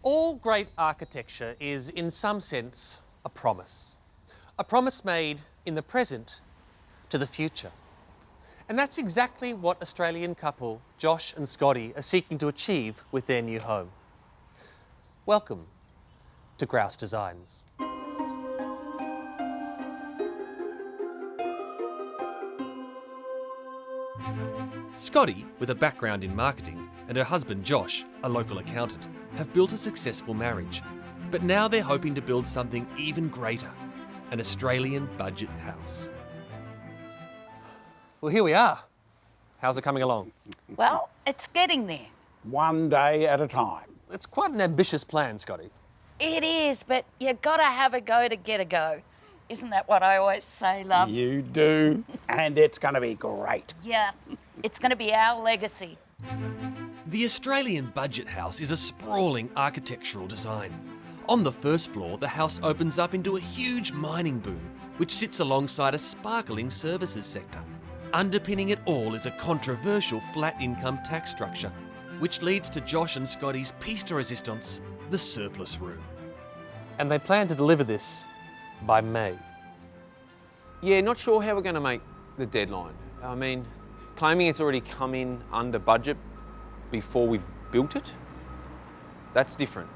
All great architecture is, in some sense, a promise. A promise made in the present to the future. And that's exactly what Australian couple Josh and Scotty are seeking to achieve with their new home. Welcome to Grouse Designs. Scotty, with a background in marketing, and her husband Josh, a local accountant, have built a successful marriage. But now they're hoping to build something even greater, an Australian budget house. Well, here we are. How's it coming along? Well, it's getting there. One day at a time. It's quite an ambitious plan, Scotty. It is, but you gotta have a go to get a go. Isn't that what I always say, love? You do. And it's going to be great. Yeah, it's gonna be our legacy. The Australian budget house is a sprawling architectural design. On the first floor, the house opens up into a huge mining boom, which sits alongside a sparkling services sector. Underpinning it all is a controversial flat income tax structure, which leads to Josh and Scotty's piece de resistance, the surplus room. And they plan to deliver this by May. Yeah, not sure how we're going to make the deadline. I mean, claiming it's already come in under budget before we've built it, that's different.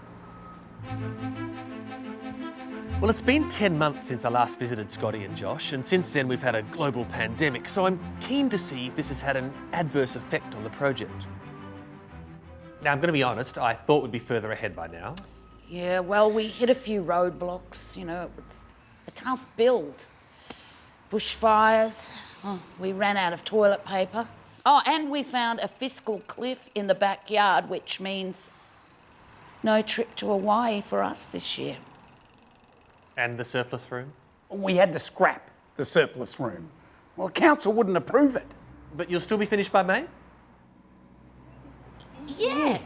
Well, it's been 10 months since I last visited Scotty and Josh, and since then we've had a global pandemic, so I'm keen to see if this has had an adverse effect on the project. Now, I'm going to be honest, I thought we'd be further ahead by now. Yeah, well, we hit a few roadblocks, it's a tough build. Bushfires, we ran out of toilet paper. Oh, and we found a fiscal cliff in the backyard, which means no trip to Hawaii for us this year. And the surplus room? We had to scrap the surplus room. Well, the council wouldn't approve it. But you'll still be finished by May? Yeah.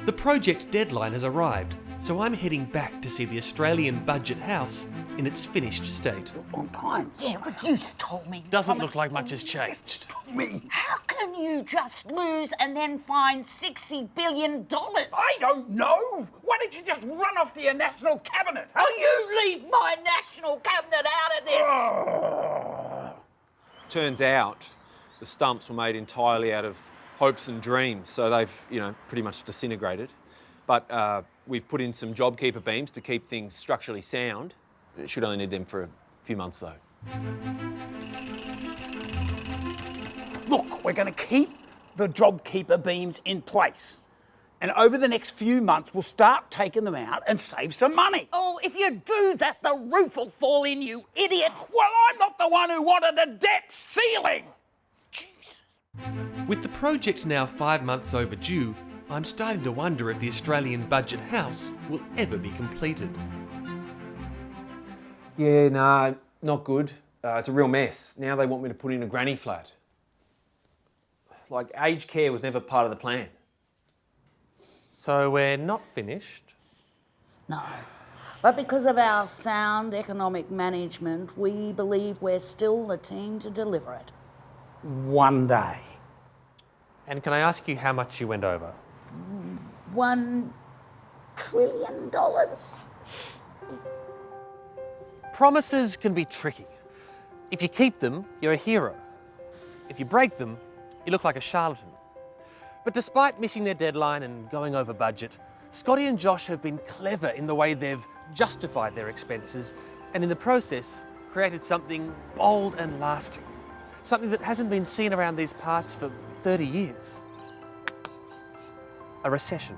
The project deadline has arrived, so I'm heading back to see the Australian budget house in its finished state. On time. Yeah, but you told me. Doesn't look like much has changed. Me. How can you just lose and then find $60 billion? I don't know. Why did you just run off to your national cabinet? Huh? Oh, you leave my national cabinet out of this! Turns out the stumps were made entirely out of hopes and dreams, so they've, pretty much disintegrated. But we've put in some Jobkeeper beams to keep things structurally sound. It should only need them for a few months, though. Look, we're going to keep the Jobkeeper beams in place. And over the next few months, we'll start taking them out and save some money. Oh, if you do that, the roof will fall in, you idiot! Well, I'm not the one who wanted the debt ceiling. Jesus. With the project now 5 months overdue, I'm starting to wonder if the Australian budget house will ever be completed. Yeah, nah, not good. It's a real mess. Now they want me to put in a granny flat. Like, aged care was never part of the plan. So we're not finished? No. But because of our sound economic management, we believe we're still the team to deliver it. One day. And can I ask you how much you went over? $1 trillion. Promises can be tricky. If you keep them, you're a hero. If you break them, you look like a charlatan. But despite missing their deadline and going over budget, Scotty and Josh have been clever in the way they've justified their expenses and in the process created something bold and lasting. Something that hasn't been seen around these parts for 30 years. A recession.